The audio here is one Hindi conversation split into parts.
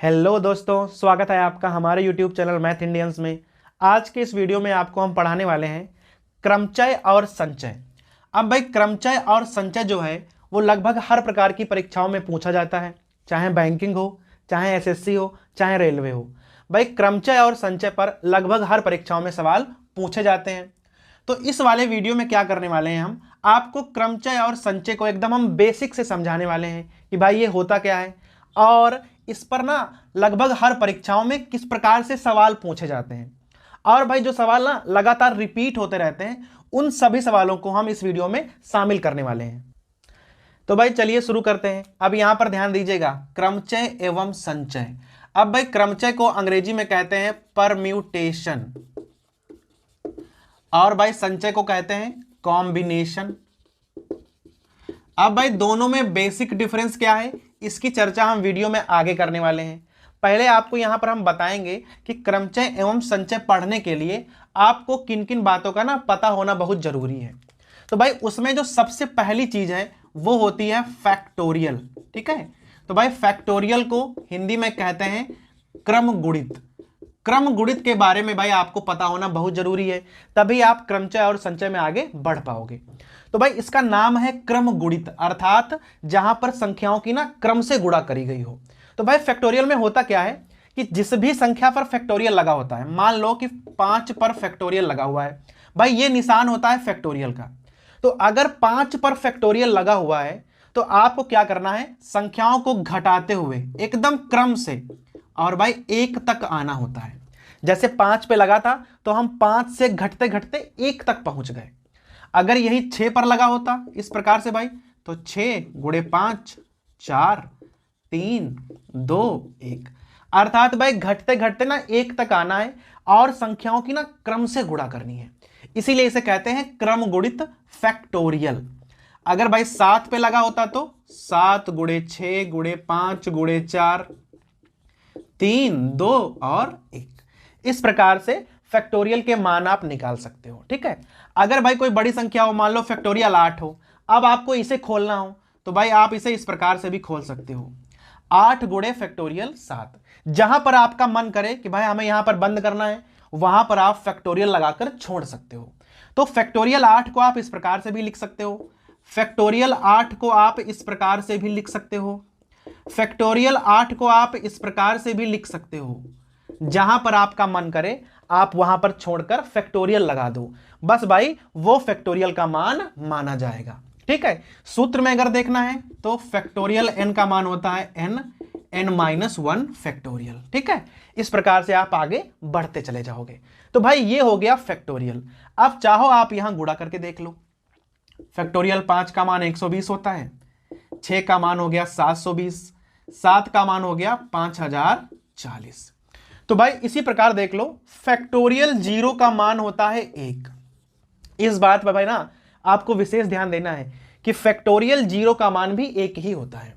हेलो दोस्तों, स्वागत है आपका हमारे YouTube चैनल मैथ इंडियंस में। आज के इस वीडियो में आपको हम पढ़ाने वाले हैं क्रमचय और संचय। अब भाई क्रमचय और संचय जो है वो लगभग हर प्रकार की परीक्षाओं में पूछा जाता है, चाहे बैंकिंग हो, चाहे एसएससी हो, चाहे रेलवे हो। भाई क्रमचय और संचय पर लगभग हर परीक्षाओं में सवाल पूछे जाते हैं। तो इस वाले वीडियो में क्या करने वाले हैं, हम आपको क्रमचय और संचय को एकदम हम बेसिक से समझाने वाले हैं कि भाई ये होता क्या है और इस पर ना लगभग हर परीक्षाओं में किस प्रकार से सवाल पूछे जाते हैं। और भाई जो सवाल ना लगातार रिपीट होते रहते हैं, उन सभी सवालों को हम इस वीडियो में शामिल करने वाले हैं। तो भाई चलिए शुरू करते हैं। अब यहां पर ध्यान दीजिएगा, क्रमचय एवं संचय। अब भाई क्रमचय को अंग्रेजी में कहते हैं परम्यूटेशन और भाई संचय को कहते हैं कॉम्बिनेशन। अब भाई दोनों में बेसिक डिफरेंस क्या है, इसकी चर्चा हम वीडियो में आगे करने वाले हैं। पहले आपको यहां पर हम बताएंगे कि क्रमचय एवं संचय पढ़ने के लिए आपको किन किन बातों का ना पता होना बहुत जरूरी है। तो भाई उसमें जो सबसे पहली चीज है वो होती है फैक्टोरियल। ठीक है, तो भाई फैक्टोरियल को हिंदी में कहते हैं क्रम गुणित। क्रम गुणित के बारे में भाई आपको पता होना बहुत जरूरी है, तभी आप क्रमचय और संचय में आगे बढ़ पाओगे। तो भाई इसका नाम है क्रम गुणित, अर्थात जहां पर संख्याओं की ना क्रम से गुणा करी गई हो। तो भाई फैक्टोरियल में होता क्या है कि जिस भी संख्या पर फैक्टोरियल लगा होता है, मान लो कि 5 पर फैक्टोरियल लगा हुआ है, भाई ये निशान होता है फैक्टोरियल का। तो अगर 5 पर फैक्टोरियल लगा हुआ है तो आपको क्या करना है, संख्याओं को घटाते हुए एकदम क्रम से और भाई 1 तक आना होता है। जैसे 5 पे लगा था तो हम 5 से घटते घटते 1 तक पहुंच गए। अगर यही 6 पर लगा होता इस प्रकार से भाई, तो 6 गुणे 5 4 3 2 1, अर्थात भाई घटते घटते ना 1 तक आना है और संख्याओं की ना क्रम से गुणा करनी है, इसीलिए इसे कहते हैं क्रम गुणित फैक्टोरियल। अगर भाई 7 पे लगा होता तो 7 गुणे 6 गुणे 5 गुणे 4 3 2 और 1, इस प्रकार से फैक्टोरियल के मान आप निकाल सकते हो। ठीक है, अगर भाई कोई बड़ी संख्या हो, मान लो फैक्टोरियल 8 हो, अब आपको इसे खोलना हो तो भाई आप इसे इस प्रकार से भी खोल सकते हो, 8 गुणे फैक्टोरियल 7। जहां पर आपका मन करे कि भाई हमें यहां पर बंद करना है, वहां पर आप फैक्टोरियल लगाकर छोड़ सकते हो। तो फैक्टोरियल 8 को आप इस प्रकार से भी लिख सकते हो, फैक्टोरियल 8 को आप इस प्रकार से भी लिख सकते हो, फैक्टोरियल 8 को आप इस प्रकार से भी लिख सकते हो। जहां पर आपका मन करे आप वहां पर छोड़कर फैक्टोरियल लगा दो, बस भाई वो फैक्टोरियल का मान माना जाएगा। ठीक है, सूत्र में अगर देखना है तो फैक्टोरियल n का मान होता है n-1 फैक्टोरियल। ठीक है, इस प्रकार से आप आगे बढ़ते चले जाओगे। तो भाई ये हो गया फैक्टोरियल। अब चाहो आप यहां गुणा करके देख लो। फैक्टोरियल 5 का मान 120 होता है, 6 का मान हो गया 720, 7 का मान हो गया 5040। तो भाई इसी प्रकार देख लो, फैक्टोरियल 0 का मान होता है 1। इस बात पर भाई ना आपको विशेष ध्यान देना है कि फैक्टोरियल 0 का मान भी 1 ही होता है।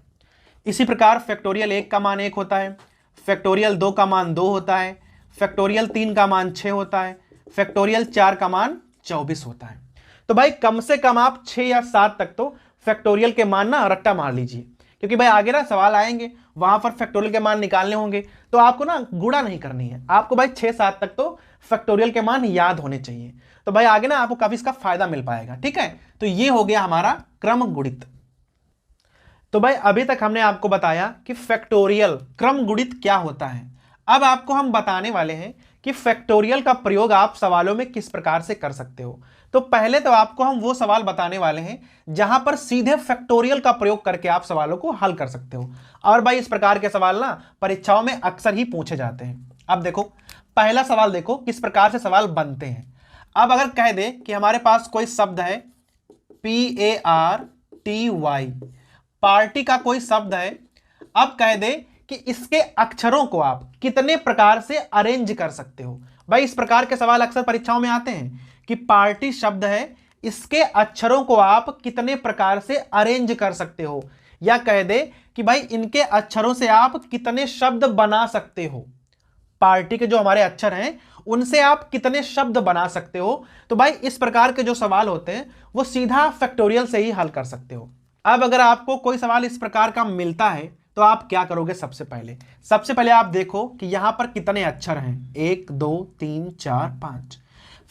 इसी प्रकार फैक्टोरियल 1 का मान 1 होता है, फैक्टोरियल 2 का मान 2 होता है, फैक्टोरियल 3 का मान 6 होता है, फैक्टोरियल 4 का मान 24 होता है। तो भाई कम से कम आप 6 या 7 तक तो फैक्टोरियल के मान ना रट्टा मार लीजिए, क्योंकि भाई आगे ना सवाल आएंगे वहां पर फैक्टोरियल के मान निकालने होंगे, तो आपको ना गुणा नहीं करनी है, आपको भाई 6-7 तक तो फैक्टोरियल के मान याद होने चाहिए। तो भाई आगे ना आपको काफी इसका फायदा मिल पाएगा। ठीक है, तो ये हो गया हमारा क्रम गुणित। तो भाई अभी तक हमने आपको बताया कि फैक्टोरियल क्रम गुणित क्या होता है। अब आपको हम बताने वाले हैं कि फैक्टोरियल का प्रयोग आप सवालों में किस प्रकार से कर सकते हो। तो पहले तो आपको हम वो सवाल बताने वाले हैं जहां पर सीधे फैक्टोरियल का प्रयोग करके आप सवालों को हल कर सकते हो। और भाई इस प्रकार के सवाल ना परीक्षाओं में अक्सर ही पूछे जाते हैं। अब देखो पहला सवाल, देखो किस प्रकार से सवाल बनते हैं। अब अगर कह दे कि हमारे पास कोई शब्द है PARTY, पार्टी का कोई शब्द है, अब कह दे कि इसके अक्षरों को आप कितने प्रकार से अरेंज कर सकते हो। भाई इस प्रकार के सवाल अक्सर परीक्षाओं में आते हैं कि पार्टी शब्द है, इसके अक्षरों को आप कितने प्रकार से अरेंज कर सकते हो, या कह दे कि भाई इनके अक्षरों से आप कितने शब्द बना सकते हो। पार्टी के जो हमारे अक्षर हैं उनसे आप कितने शब्द बना सकते हो। तो भाई इस प्रकार के जो सवाल होते हैं वो सीधा फैक्टोरियल से ही हल कर सकते हो। अब अगर आपको कोई सवाल इस प्रकार का मिलता है तो आप क्या करोगे? सबसे पहले आप देखो कि यहां पर कितने अक्षर हैं, 1 2 3 4 5।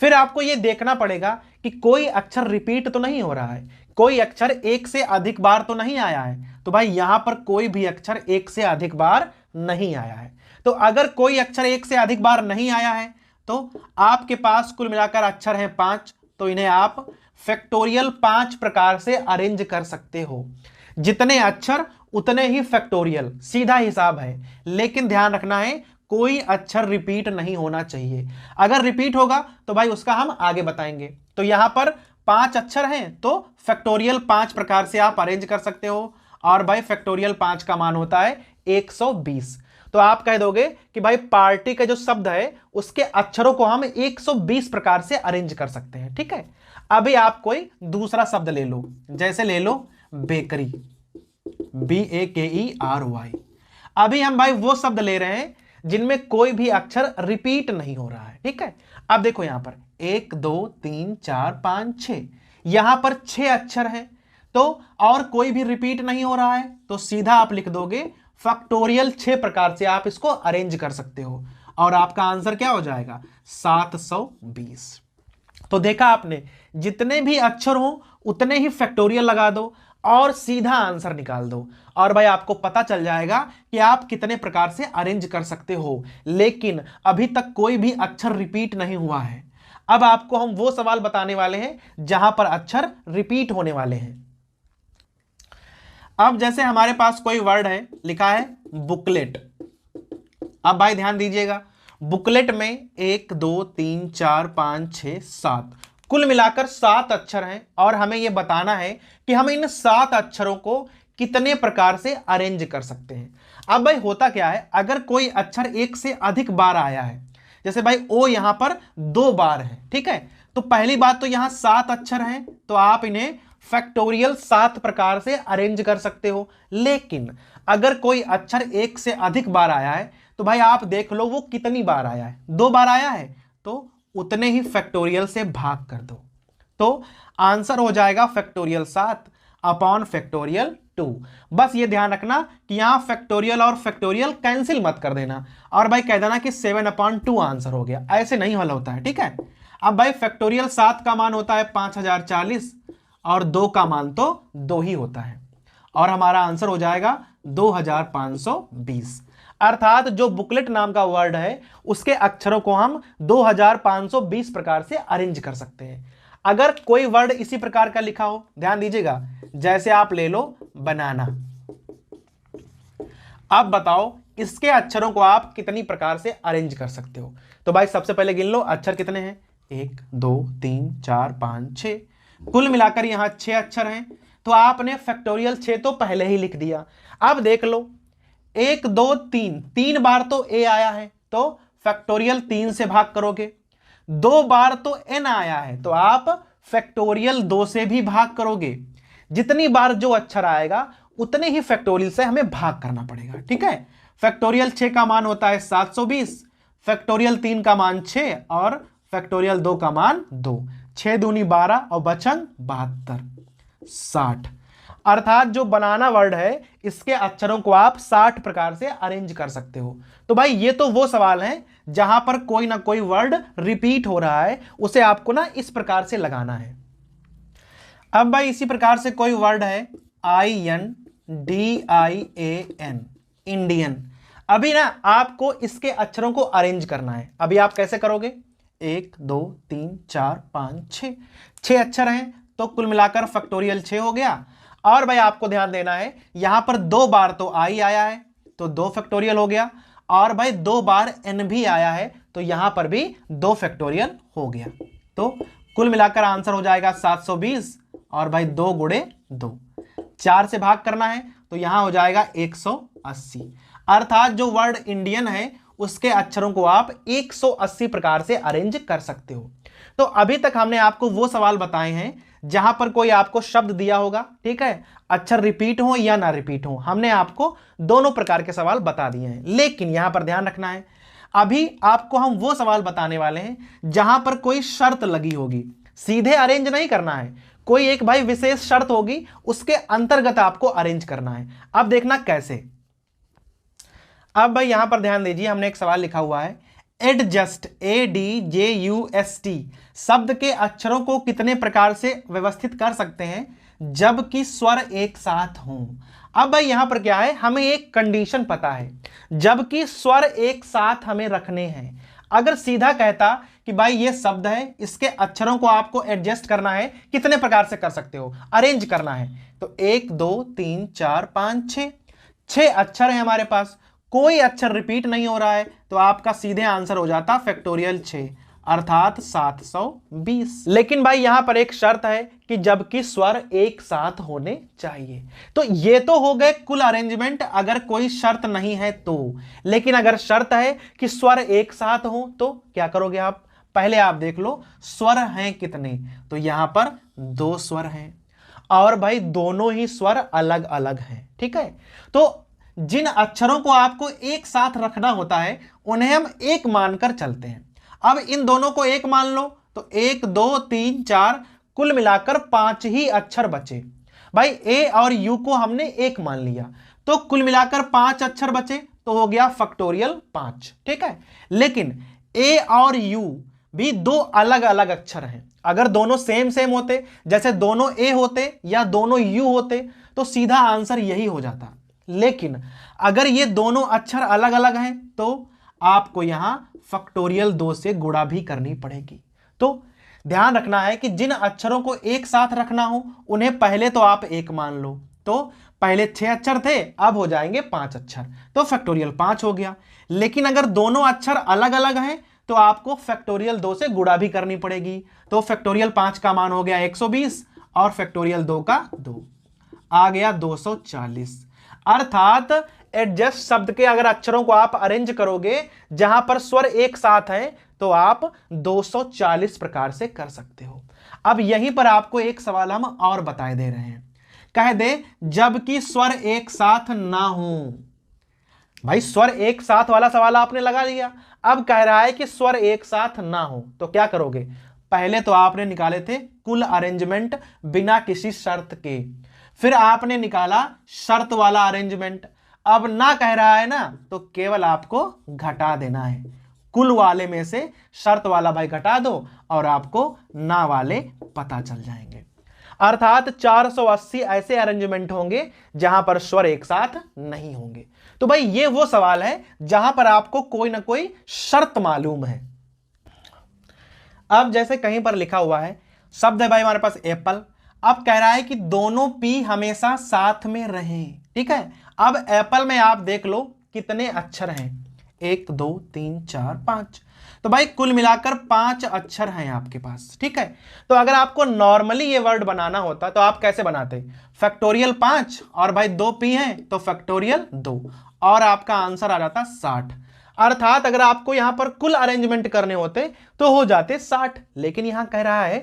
फिर आपको यह देखना पड़ेगा कि कोई अक्षर रिपीट तो नहीं हो रहा है, कोई अक्षर एक से अधिक बार तो नहीं आया है। तो भाई यहां पर कोई भी अक्षर एक से अधिक बार नहीं आया है। तो अगर कोई अक्षर एक से अधिक बार नहीं आया है तो आपके पास कुल मिलाकर अक्षर हैं 5, तो इन्हें आप फैक्टोरियल 5 प्रकार से अरेंज कर सकते हो। जितने अक्षर उतने ही फैक्टोरियल, सीधा हिसाब है। लेकिन ध्यान रखना है कोई अक्षर रिपीट नहीं होना चाहिए। अगर रिपीट होगा तो भाई उसका हम आगे बताएंगे। तो यहां पर 5 अक्षर हैं तो फैक्टोरियल 5 प्रकार से आप अरेंज कर सकते हो। और भाई फैक्टोरियल 5 का मान होता है 120। तो आप कह दोगे कि भाई पार्टी का जो शब्द है उसके अक्षरों को हम 120 प्रकार से अरेंज कर सकते हैं। ठीक है, अभी आप कोई दूसरा शब्द ले लो, जैसे ले लो बेकरी, BAKERY। अभी हम भाई वो शब्द ले रहे हैं जिनमें कोई भी अक्षर रिपीट नहीं हो रहा है। ठीक है, अब देखो यहां पर 1 2 3 4 5 6, यहां पर 6 अक्षर हैं तो और कोई भी रिपीट नहीं हो रहा है, तो सीधा आप लिख दोगे फैक्टोरियल 6 प्रकार से आप इसको अरेंज कर सकते हो और आपका आंसर क्या हो जाएगा? 720। तो देखा आपने, जितने भी अक्षर हो उतने ही फैक्टोरियल लगा दो और सीधा आंसर निकाल दो और भाई आपको पता चल जाएगा कि आप कितने प्रकार से अरेंज कर सकते हो। लेकिन अभी तक कोई भी अक्षर रिपीट नहीं हुआ है। अब आपको हम वो सवाल बताने वाले हैं जहां पर अक्षर रिपीट होने वाले हैं। अब जैसे हमारे पास कोई वर्ड है, लिखा है बुकलेट। अब भाई ध्यान दीजिएगा, बुकलेट में 1 2 3 4 5 6 7 कुल मिलाकर 7 अक्षर हैं और हमें यह बताना है कि हम इन 7 अक्षरों को कितने प्रकार से अरेंज कर सकते हैं। अब भाई होता क्या है, अगर कोई अक्षर एक से अधिक बार आया है, जैसे भाई ओ यहां पर 2 बार है, ठीक है, तो पहली बात तो यहां 7 अक्षर हैं तो आप इन्हें फैक्टोरियल 7 प्रकार से अरेंज कर सकते हो। लेकिन अगर कोई अक्षर एक से अधिक बार आया है तो भाई आप देख लो वो कितनी बार आया है, 2 बार आया है, तो उतने ही फैक्टोरियल से भाग कर दो। तो आंसर हो जाएगा फैक्टोरियल 7 अपॉन फैक्टोरियल 2। बस ये ध्यान रखना कि यहां फैक्टोरियल और फैक्टोरियल कैंसिल मत कर देना और भाई कह देना कि 7/2 आंसर हो गया, ऐसे नहीं हल होता है। ठीक है, अब भाई फैक्टोरियल 7 का मान होता है 5040 और 2 का मान तो 2 ही होता है और हमारा आंसर हो जाएगा 2520। अर्थात जो बुकलेट नाम का वर्ड है उसके अक्षरों को हम 2520 प्रकार से अरेंज कर सकते हैं। अगर कोई वर्ड इसी प्रकार का लिखा हो, ध्यान दीजिएगा, जैसे आप ले लो बनाना। अब बताओ इसके अक्षरों को आप कितनी प्रकार से अरेंज कर सकते हो। तो भाई सबसे पहले गिन लो अक्षर कितने हैं, 1 2 3 4 5 6, कुल मिलाकर यहां 6 अक्षर हैं। तो आपने फैक्टोरियल 6 तो पहले ही लिख दिया। अब देख लो 1 2 3, 3 बार तो ए आया है तो फैक्टोरियल 3 से भाग करोगे। 2 बार तो एन आया है तो आप फैक्टोरियल 2 से भी भाग करोगे। जितनी बार जो अक्षर आएगा उतने ही फैक्टोरियल से हमें भाग करना पड़ेगा। ठीक है, फैक्टोरियल 6 का मान होता है 720, फैक्टोरियल 3 का मान 6 और फैक्टोरियल 2 का मान 2। 6 दूनी 12 और बचन 72, 60। अर्थात जो बनाना वर्ड है इसके अक्षरों को आप 60 प्रकार से अरेंज कर सकते हो। तो भाई ये तो वो सवाल है जहां पर कोई ना कोई वर्ड रिपीट हो रहा है, उसे आपको ना इस प्रकार से लगाना है। अब भाई इसी प्रकार से कोई वर्ड है INDIAN, इंडियन। अभी ना आपको इसके अक्षरों को अरेंज करना है। अभी आप कैसे करोगे, 1 2 3 4 5 6, 6 अक्षर हैं तो कुल मिलाकर फैक्टोरियल 6 हो गया। और भाई आपको ध्यान देना है यहां पर 2 बार तो आई आया है तो 2 फैक्टोरियल हो गया और भाई 2 बार एन भी आया है तो यहां पर भी 2 फैक्टोरियल हो गया। तो कुल मिलाकर आंसर हो जाएगा 720 और भाई 2 गुणे 2, 4 से भाग करना है तो यहां हो जाएगा 180। अर्थात जो वर्ड इंडियन है उसके अक्षरों को आप 180 प्रकार से अरेंज कर सकते हो। तो अभी तक हमने आपको वो सवाल बताए हैं जहां पर कोई आपको शब्द दिया होगा, ठीक है, अक्षर रिपीट हो या ना रिपीट हो, हमने आपको दोनों प्रकार के सवाल बता दिए हैं। लेकिन यहां पर ध्यान रखना है, अभी आपको हम वो सवाल बताने वाले हैं जहां पर कोई शर्त लगी होगी। सीधे अरेंज नहीं करना है, कोई एक भाई विशेष शर्त होगी, उसके अंतर्गत आपको अरेंज करना है। अब देखना कैसे। अब भाई यहां पर ध्यान दीजिए, हमने एक सवाल लिखा हुआ है, एडजस्ट ADJUST शब्द के अक्षरों को कितने प्रकार से व्यवस्थित कर सकते हैं जबकि स्वर एक साथ हों। अब भाई यहां पर क्या है, हमें एक कंडीशन पता है, जबकि स्वर एक साथ हमें रखने हैं। अगर सीधा कहता कि भाई ये शब्द है, इसके अक्षरों को आपको एडजस्ट करना है, कितने प्रकार से कर सकते हो, अरेंज करना है, तो 1 2 3 4 5 6 अक्षर है हमारे पास, कोई अक्षर रिपीट नहीं हो रहा है, तो आपका सीधे आंसर हो जाता फैक्टोरियल 6 अर्थात 720। लेकिन भाई यहां पर एक शर्त है कि जबकि स्वर एक साथ होने चाहिए। तो ये तो हो गए कुल अरेंजमेंट अगर कोई शर्त नहीं है तो। लेकिन अगर शर्त है कि स्वर एक साथ हो तो क्या करोगे आप, पहले आप देख लो स्वर हैं कितने, तो यहां पर 2 स्वर हैं और भाई दोनों ही स्वर अलग अलग हैं। ठीक है, तो जिन अक्षरों को आपको एक साथ रखना होता है उन्हें हम एक मानकर चलते हैं। अब इन दोनों को एक मान लो तो 1 2 3 4 कुल मिलाकर 5 ही अक्षर बचे। भाई ए और यू को हमने एक मान लिया तो कुल मिलाकर 5 अक्षर बचे, तो हो गया फैक्टोरियल 5। ठीक है, लेकिन ए और यू भी 2 अलग अलग अक्षर हैं। अगर दोनों सेम सेम होते, जैसे दोनों ए होते या दोनों यू होते, तो सीधा आंसर यही हो जाता। लेकिन अगर ये दोनों अक्षर अलग अलग हैं तो आपको यहां फैक्टोरियल 2 से गुणा भी करनी पड़ेगी। तो ध्यान रखना है कि जिन अक्षरों को एक साथ रखना हो उन्हें पहले तो आप एक मान लो, तो पहले 6 अक्षर थे, अब हो जाएंगे 5 अक्षर, तो फैक्टोरियल 5 हो गया। लेकिन अगर दोनों अक्षर अलग अलग हैं तो आपको फैक्टोरियल 2 से गुणा भी करनी पड़ेगी, तो फैक्टोरियल 5 का मान हो गया 120 और फैक्टोरियल 2 का 2 आ गया 240। अर्थात एडजस्ट शब्द के अगर अक्षरों को आप अरेंज करोगे जहां पर स्वर एक साथ हैं तो आप 240 प्रकार से कर सकते हो। अब यहीं पर आपको एक सवाल हम और बताए दे रहे हैं, कह दे जबकि स्वर एक साथ ना हो। भाई स्वर एक साथ वाला सवाल आपने लगा दिया, अब कह रहा है कि स्वर एक साथ ना हो तो क्या करोगे, पहले तो आपने निकाले थे कुल अरेंजमेंट बिना किसी शर्त के, फिर आपने निकाला शर्त वाला अरेंजमेंट। अब ना कह रहा है ना तो केवल आपको घटा देना है, कुल वाले में से शर्त वाला भाई घटा दो और आपको ना वाले पता चल जाएंगे। अर्थात 480 ऐसे अरेंजमेंट होंगे जहां पर स्वर एक साथ नहीं होंगे। तो भाई ये वो सवाल है जहां पर आपको कोई ना कोई शर्त मालूम है। अब जैसे कहीं पर लिखा हुआ है शब्द है भाई हमारे पास एप्पल, अब कह रहा है कि दोनों पी हमेशा साथ में रहें। ठीक है, अब एप्पल में आप देख लो कितने अक्षर हैं, 1 2 3 4 5, तो भाई कुल मिलाकर 5 अक्षर हैं आपके पास। ठीक है, तो अगर आपको नॉर्मली ये वर्ड बनाना होता तो आप कैसे बनाते, फैक्टोरियल 5 और भाई 2 पी हैं तो फैक्टोरियल 2 और आपका आंसर आ जाता 60। अर्थात अगर आपको यहां पर कुल अरेंजमेंट करने होते तो हो जाते 60, लेकिन यहां कह रहा है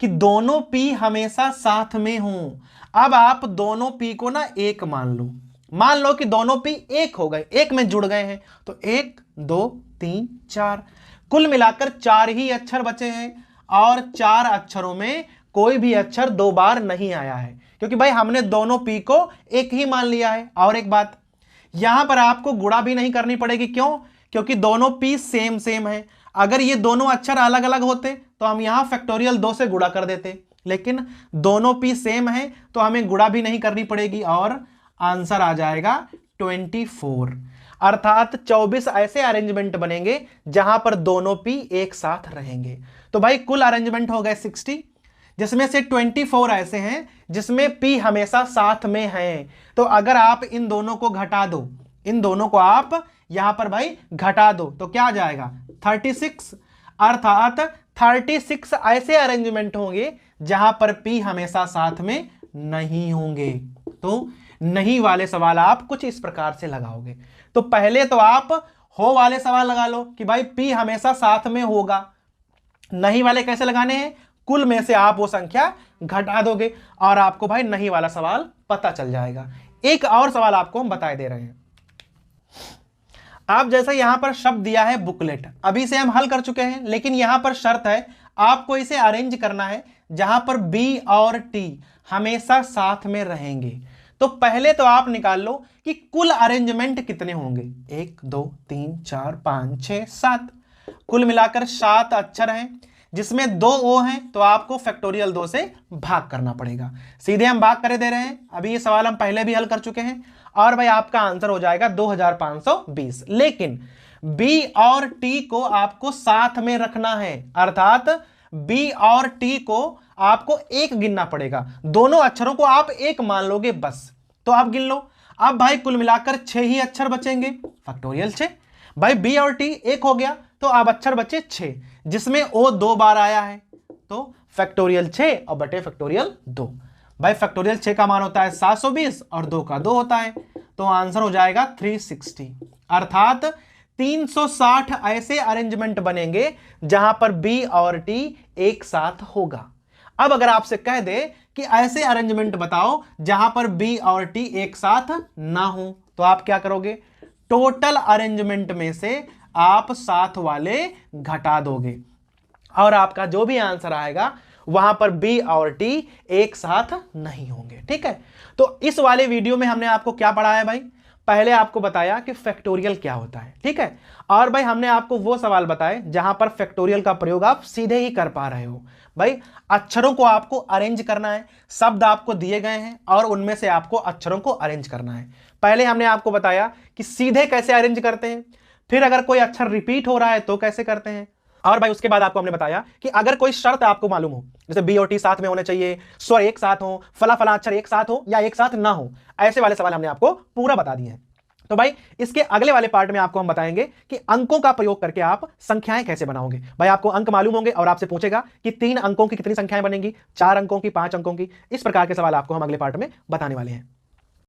कि दोनों पी हमेशा साथ में हों। अब आप दोनों पी को ना एक मान लो कि दोनों पी एक हो गए, एक में जुड़ गए हैं, तो 1 2 3 4 कुल मिलाकर 4 ही अक्षर बचे हैं और 4 अक्षरों में कोई भी अक्षर 2 बार नहीं आया है, क्योंकि भाई हमने दोनों पी को एक ही मान लिया है। और एक बात, यहां पर आपको गुणा भी नहीं करनी पड़ेगी, क्यों, क्योंकि दोनों पी सेम सेम है। अगर ये दोनों अक्षर अलग अलग होते तो हम यहां फैक्टोरियल 2 से गुणा कर देते, लेकिन दोनों पी सेम है तो हमें गुणा भी नहीं करनी पड़ेगी और आंसर आ जाएगा 24। अर्थात 24 ऐसे अरेंजमेंट बनेंगे जहां पर दोनों पी एक साथ रहेंगे। तो भाई कुल अरेंजमेंट हो गए 60, जिसमें से 24 ऐसे हैं जिसमें पी हमेशा साथ में हैं। तो अगर आप इन दोनों को घटा दो, इन दोनों को आप यहां पर भाई घटा दो तो क्या आ जाएगा 36। अर्थात 36 ऐसे अरेंजमेंट होंगे जहां पर पी हमेशा साथ में नहीं होंगे। तो नहीं वाले सवाल आप कुछ इस प्रकार से लगाओगे। तो पहले तो आप हो वाले सवाल लगा लो कि भाई पी हमेशा साथ में होगा। नहीं वाले कैसे लगाने हैं, कुल में से आप वो संख्या घटा दोगे और आपको भाई नहीं वाला सवाल पता चल जाएगा। एक और सवाल आपको हम बताए दे रहे हैं। आप जैसे यहां पर शब्द दिया है बुकलेट, अभी से हम हल कर चुके हैं, लेकिन यहां पर शर्त है आपको इसे अरेंज करना है जहां पर बी और टी हमेशा साथ में रहेंगे। तो पहले तो आप निकाल लो कि कुल अरेंजमेंट कितने होंगे। 1 2 3 4 5 6 7, कुल मिलाकर 7 अक्षर हैं, जिसमें 2 ओ हैं, तो आपको फैक्टोरियल 2 से भाग करना पड़ेगा। सीधे हम भाग करे दे रहे हैं, अभी ये सवाल हम पहले भी हल कर चुके हैं, और भाई आपका आंसर हो जाएगा 2520। लेकिन बी और टी को आपको साथ में रखना है, अर्थात बी और टी को आपको एक गिनना पड़ेगा, दोनों अक्षरों को आप एक मान लोगे बस। तो आप गिन लो। अब भाई कुल मिलाकर 6 ही अक्षर बचेंगे, फैक्टोरियल 6। भाई बी और टी एक हो गया, तो अब अक्षर बचे 6, जिसमें ओ 2 बार आया है, तो फैक्टोरियल 6 और बटे फैक्टोरियल 2। भाई फैक्टोरियल 6 का मान होता है 720 और 2 का 2 होता है, तो आंसर हो जाएगा 360। अर्थात 360 ऐसे अरेंजमेंट बनेंगे जहां पर बी और टी एक साथ होगा। अब अगर आपसे कह दे कि ऐसे अरेंजमेंट बताओ जहां पर बी और टी एक साथ ना हो, तो आप क्या करोगे? टोटल अरेंजमेंट में से आप साथ वाले घटा दोगे, और आपका जो भी आंसर आएगा वहां पर बी और टी एक साथ नहीं होंगे। ठीक है, तो इस वाले वीडियो में हमने आपको क्या पढ़ाया भाई? पहले आपको बताया कि फैक्टोरियल क्या होता है, ठीक है, और भाई हमने आपको वो सवाल बताए जहां पर फैक्टोरियल का प्रयोग आप सीधे ही कर पा रहे हो। भाई अक्षरों को आपको अरेंज करना है, शब्द आपको दिए गए हैं और उनमें से आपको अक्षरों को अरेंज करना है। पहले हमने आपको बताया कि सीधे कैसे अरेंज करते हैं, फिर अगर कोई अक्षर रिपीट हो रहा है तो कैसे करते हैं, और भाई उसके बाद आपको हमने बताया कि अगर कोई शर्त आपको मालूम हो, जैसे बी और टी साथ में होने चाहिए, स्वर एक साथ हो, फला फला अक्षर एक साथ हो या एक साथ ना हो, ऐसे वाले सवाल हमने आपको पूरा बता दिए हैं। तो भाई इसके अगले वाले पार्ट में आपको हम बताएंगे कि अंकों का प्रयोग करके आप संख्याएं कैसे बनाओगे। भाई आपको अंक मालूम होंगे और आपसे पूछेगा कि 3 अंकों की कितनी संख्याएं बनेंगी, 4 अंकों की, 5 अंकों की, इस प्रकार के सवाल आपको हम अगले पार्ट में बताने वाले हैं।